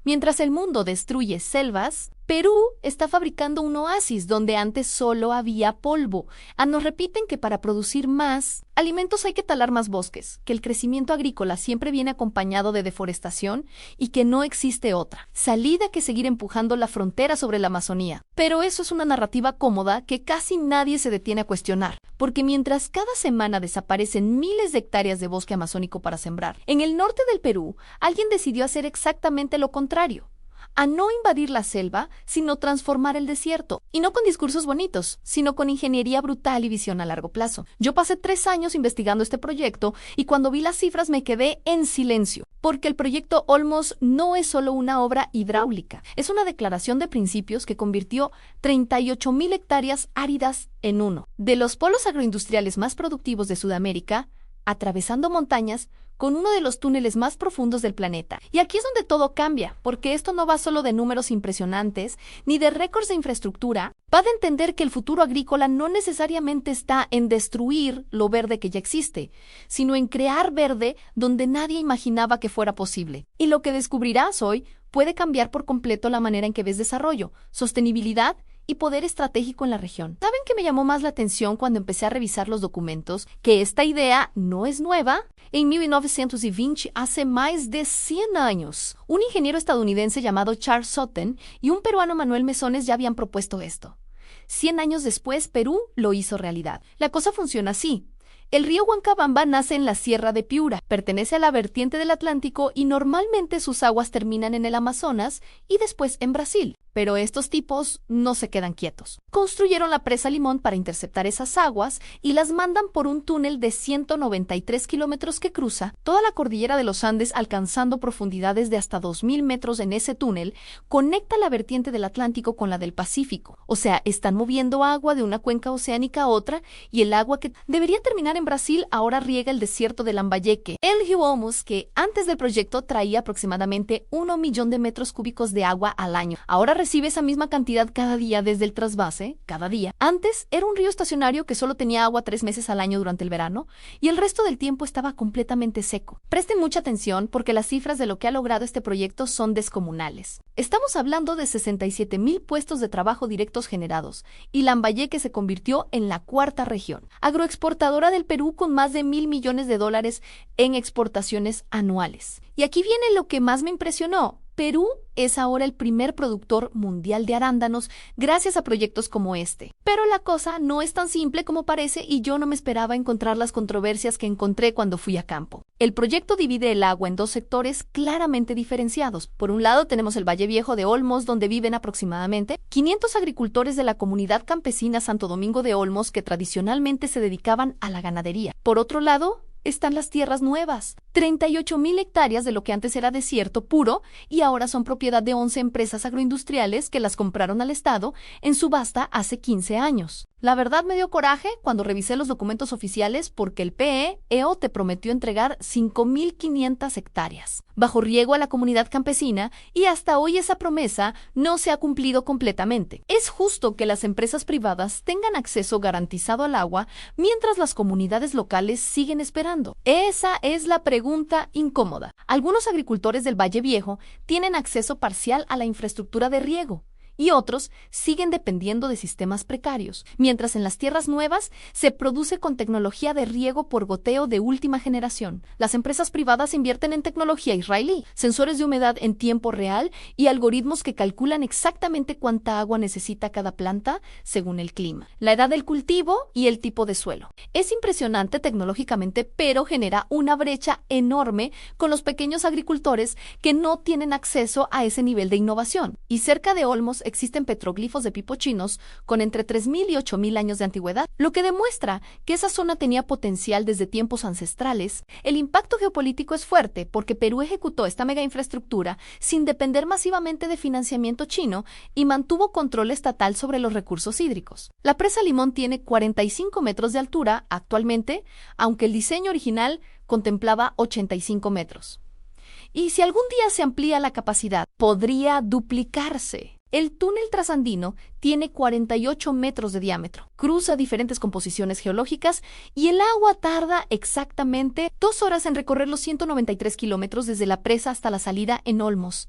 Mientras el mundo destruye selvas, Perú está fabricando un oasis donde antes solo había polvo. Nos repiten que para producir más alimentos hay que talar más bosques, que el crecimiento agrícola siempre viene acompañado de deforestación y que no existe otra salida que seguir empujando la frontera sobre la Amazonía. Pero eso es una narrativa cómoda que casi nadie se detiene a cuestionar, porque mientras cada semana desaparecen miles de hectáreas de bosque amazónico para sembrar, en el norte del Perú alguien decidió hacer exactamente lo contrario. A no invadir la selva, sino transformar el desierto. Y no con discursos bonitos, sino con ingeniería brutal y visión a largo plazo. Yo pasé 3 años investigando este proyecto y cuando vi las cifras me quedé en silencio, porque el proyecto Olmos no es solo una obra hidráulica, es una declaración de principios que convirtió 38.000 hectáreas áridas en uno de los polos agroindustriales más productivos de Sudamérica, atravesando montañas, con uno de los túneles más profundos del planeta. Y aquí es donde todo cambia, porque esto no va solo de números impresionantes, ni de récords de infraestructura, va de entender que el futuro agrícola no necesariamente está en destruir lo verde que ya existe, sino en crear verde donde nadie imaginaba que fuera posible. Y lo que descubrirás hoy puede cambiar por completo la manera en que ves desarrollo, sostenibilidad y poder estratégico en la región. ¿Saben qué me llamó más la atención cuando empecé a revisar los documentos? Que esta idea no es nueva. En 1920, hace más de 100 años, un ingeniero estadounidense llamado Charles Sutton y un peruano Manuel Mesones ya habían propuesto esto. 100 años después, Perú lo hizo realidad. La cosa funciona así. El río Huancabamba nace en la Sierra de Piura, pertenece a la vertiente del Atlántico y normalmente sus aguas terminan en el Amazonas y después en Brasil. Pero estos tipos no se quedan quietos. Construyeron la presa Limón para interceptar esas aguas y las mandan por un túnel de 193 kilómetros que cruza toda la cordillera de los Andes, alcanzando profundidades de hasta 2.000 metros en ese túnel. Conecta la vertiente del Atlántico con la del Pacífico. O sea, están moviendo agua de una cuenca oceánica a otra y el agua que debería terminar en Brasil ahora riega el desierto de Lambayeque. El río Olmos, que antes del proyecto traía aproximadamente 1 millón de metros cúbicos de agua al año, ahora recibe esa misma cantidad cada día desde el trasvase, cada día. Antes era un río estacionario que solo tenía agua 3 meses al año durante el verano y el resto del tiempo estaba completamente seco. Presten mucha atención porque las cifras de lo que ha logrado este proyecto son descomunales. Estamos hablando de 67.000 puestos de trabajo directos generados y Lambayeque se convirtió en la 4ª región agroexportadora del Perú con más de $1.000 millones en exportaciones anuales. Y aquí viene lo que más me impresionó. Perú es ahora el primer productor mundial de arándanos gracias a proyectos como este. Pero la cosa no es tan simple como parece y yo no me esperaba encontrar las controversias que encontré cuando fui a campo. El proyecto divide el agua en 2 sectores claramente diferenciados. Por un lado tenemos el Valle Viejo de Olmos, donde viven aproximadamente 500 agricultores de la comunidad campesina Santo Domingo de Olmos que tradicionalmente se dedicaban a la ganadería. Por otro lado, están las tierras nuevas, 38.000 hectáreas de lo que antes era desierto puro y ahora son propiedad de 11 empresas agroindustriales que las compraron al Estado en subasta hace 15 años. La verdad me dio coraje cuando revisé los documentos oficiales porque el PEO te prometió entregar 5.500 hectáreas bajo riego a la comunidad campesina y hasta hoy esa promesa no se ha cumplido completamente. Es justo que las empresas privadas tengan acceso garantizado al agua mientras las comunidades locales siguen esperando. Esa es la pregunta incómoda. Algunos agricultores del Valle Viejo tienen acceso parcial a la infraestructura de riego y otros siguen dependiendo de sistemas precarios, mientras en las tierras nuevas se produce con tecnología de riego por goteo de última generación. Las empresas privadas invierten en tecnología israelí, sensores de humedad en tiempo real y algoritmos que calculan exactamente cuánta agua necesita cada planta según el clima, la edad del cultivo y el tipo de suelo. Es impresionante tecnológicamente, pero genera una brecha enorme con los pequeños agricultores que no tienen acceso a ese nivel de innovación. Y cerca de Olmos existen petroglifos de pipo chinos con entre 3.000 y 8.000 años de antigüedad, lo que demuestra que esa zona tenía potencial desde tiempos ancestrales. El impacto geopolítico es fuerte porque Perú ejecutó esta mega infraestructura sin depender masivamente de financiamiento chino y mantuvo control estatal sobre los recursos hídricos. La presa Limón tiene 45 metros de altura actualmente, aunque el diseño original contemplaba 85 metros. Y si algún día se amplía la capacidad, podría duplicarse. El túnel trasandino tiene 48 metros de diámetro, cruza diferentes composiciones geológicas y el agua tarda exactamente 2 horas en recorrer los 193 kilómetros desde la presa hasta la salida en Olmos.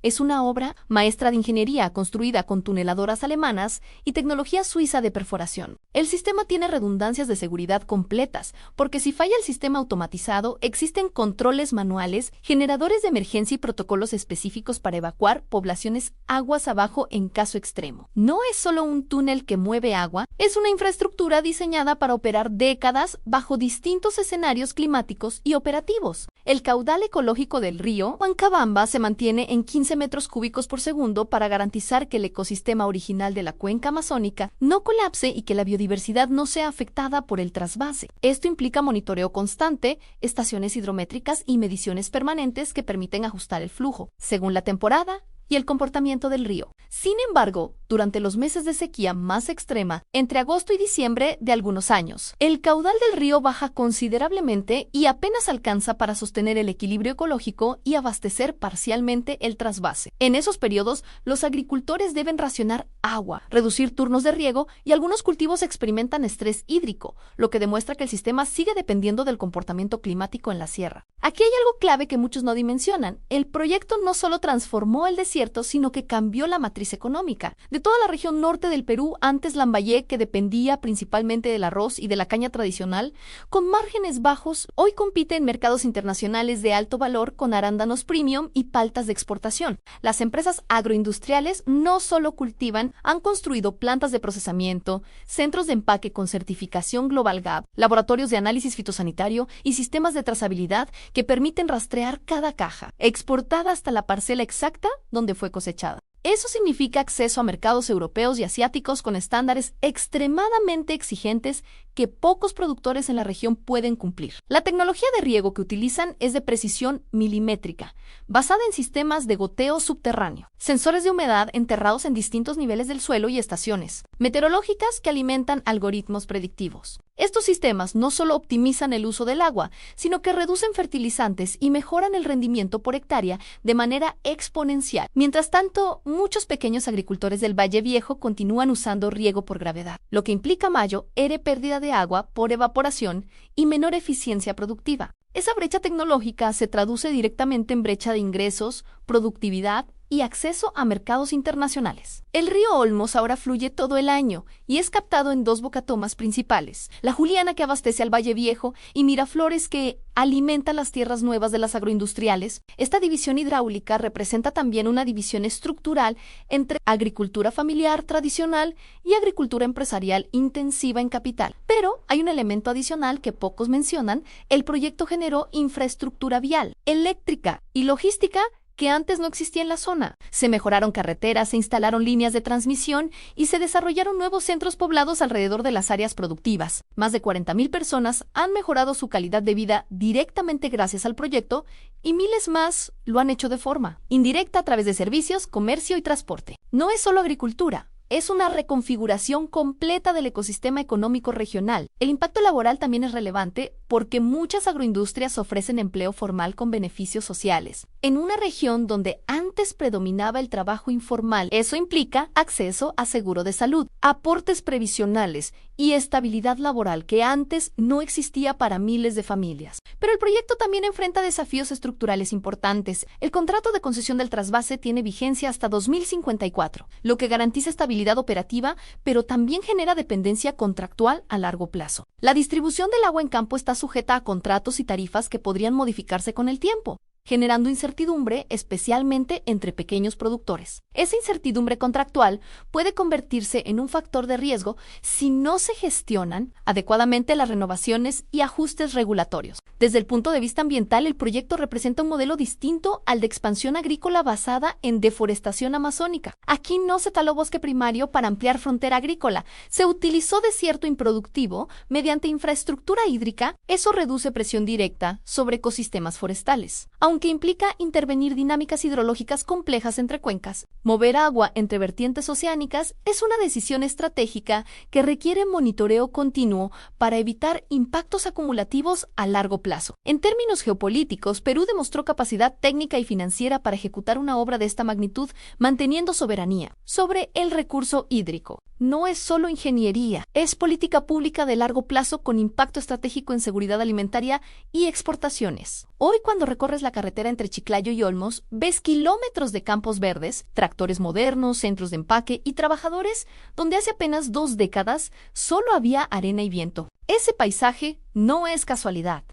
Es una obra maestra de ingeniería construida con tuneladoras alemanas y tecnología suiza de perforación. El sistema tiene redundancias de seguridad completas, porque si falla el sistema automatizado, existen controles manuales, generadores de emergencia y protocolos específicos para evacuar poblaciones aguas abajo en caso extremo. No es solo un túnel que mueve agua, es una infraestructura diseñada para operar décadas bajo distintos escenarios climáticos y operativos. El caudal ecológico del río Huancabamba se mantiene en 15 metros cúbicos por segundo para garantizar que el ecosistema original de la cuenca amazónica no colapse y que la biodiversidad no sea afectada por el trasvase. Esto implica monitoreo constante, estaciones hidrométricas y mediciones permanentes que permiten ajustar el flujo, según la temporada y el comportamiento del río. Sin embargo, durante los meses de sequía más extrema, entre agosto y diciembre de algunos años, el caudal del río baja considerablemente y apenas alcanza para sostener el equilibrio ecológico y abastecer parcialmente el trasvase. En esos periodos, los agricultores deben racionar agua, reducir turnos de riego y algunos cultivos experimentan estrés hídrico, lo que demuestra que el sistema sigue dependiendo del comportamiento climático en la sierra. Aquí hay algo clave que muchos no dimensionan. El proyecto no solo transformó el desierto, sino que cambió la matriz económica. De toda la región norte del Perú, antes Lambayeque, que dependía principalmente del arroz y de la caña tradicional, con márgenes bajos, hoy compite en mercados internacionales de alto valor con arándanos premium y paltas de exportación. Las empresas agroindustriales no solo cultivan, han construido plantas de procesamiento, centros de empaque con certificación Global Gap, laboratorios de análisis fitosanitario y sistemas de trazabilidad que permiten rastrear cada caja, exportada hasta la parcela exacta donde fue cosechada. Eso significa acceso a mercados europeos y asiáticos con estándares extremadamente exigentes que pocos productores en la región pueden cumplir. La tecnología de riego que utilizan es de precisión milimétrica, basada en sistemas de goteo subterráneo, sensores de humedad enterrados en distintos niveles del suelo y estaciones meteorológicas que alimentan algoritmos predictivos. Estos sistemas no solo optimizan el uso del agua, sino que reducen fertilizantes y mejoran el rendimiento por hectárea de manera exponencial. Mientras tanto, muchos pequeños agricultores del Valle Viejo continúan usando riego por gravedad, lo que implica mayor pérdida de agua por evaporación y menor eficiencia productiva. Esa brecha tecnológica se traduce directamente en brecha de ingresos, productividad y acceso a mercados internacionales. El río Olmos ahora fluye todo el año y es captado en dos bocatomas principales, la Juliana que abastece al Valle Viejo y Miraflores que alimenta las tierras nuevas de las agroindustriales. Esta división hidráulica representa también una división estructural entre agricultura familiar tradicional y agricultura empresarial intensiva en capital. Pero hay un elemento adicional que pocos mencionan: el proyecto generó infraestructura vial, eléctrica y logística que antes no existía en la zona. Se mejoraron carreteras, se instalaron líneas de transmisión y se desarrollaron nuevos centros poblados alrededor de las áreas productivas. Más de 40,000 personas han mejorado su calidad de vida directamente gracias al proyecto y miles más lo han hecho de forma indirecta a través de servicios, comercio y transporte. No es solo agricultura. Es una reconfiguración completa del ecosistema económico regional. El impacto laboral también es relevante porque muchas agroindustrias ofrecen empleo formal con beneficios sociales. En una región donde antes predominaba el trabajo informal, eso implica acceso a seguro de salud, aportes previsionales y estabilidad laboral que antes no existía para miles de familias. Pero el proyecto también enfrenta desafíos estructurales importantes. El contrato de concesión del trasvase tiene vigencia hasta 2054, lo que garantiza estabilidad operativa, pero también genera dependencia contractual a largo plazo. La distribución del agua en campo está sujeta a contratos y tarifas que podrían modificarse con el tiempo, generando incertidumbre especialmente entre pequeños productores. Esa incertidumbre contractual puede convertirse en un factor de riesgo si no se gestionan adecuadamente las renovaciones y ajustes regulatorios. Desde el punto de vista ambiental, el proyecto representa un modelo distinto al de expansión agrícola basada en deforestación amazónica. Aquí no se taló bosque primario para ampliar frontera agrícola, se utilizó desierto improductivo mediante infraestructura hídrica. Eso reduce presión directa sobre ecosistemas forestales, aunque implica intervenir dinámicas hidrológicas complejas entre cuencas. Mover agua entre vertientes oceánicas es una decisión estratégica que requiere monitoreo continuo para evitar impactos acumulativos a largo plazo. En términos geopolíticos, Perú demostró capacidad técnica y financiera para ejecutar una obra de esta magnitud, manteniendo soberanía sobre el recurso hídrico. no es solo ingeniería, es política pública de largo plazo con impacto estratégico en seguridad alimentaria y exportaciones. Hoy, cuando recorres la carretera entre Chiclayo y Olmos, ves kilómetros de campos verdes, tractores modernos, centros de empaque y trabajadores donde hace apenas 2 décadas solo había arena y viento. Ese paisaje no es casualidad.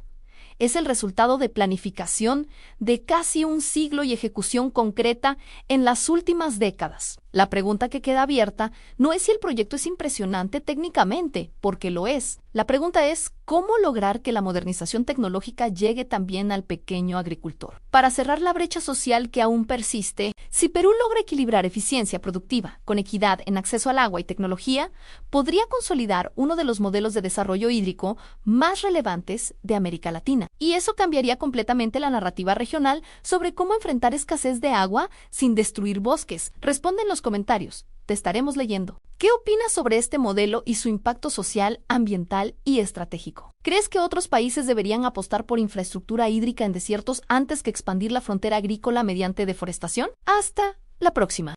Es el resultado de planificación de casi un siglo y ejecución concreta en las últimas décadas. La pregunta que queda abierta no es si el proyecto es impresionante técnicamente, porque lo es. La pregunta es cómo lograr que la modernización tecnológica llegue también al pequeño agricultor. Para cerrar la brecha social que aún persiste, si Perú logra equilibrar eficiencia productiva con equidad en acceso al agua y tecnología, podría consolidar uno de los modelos de desarrollo hídrico más relevantes de América Latina. Y eso cambiaría completamente la narrativa regional sobre cómo enfrentar escasez de agua sin destruir bosques. Responde en los comentarios. Te estaremos leyendo. ¿Qué opinas sobre este modelo y su impacto social, ambiental y estratégico? ¿Crees que otros países deberían apostar por infraestructura hídrica en desiertos antes que expandir la frontera agrícola mediante deforestación? Hasta la próxima.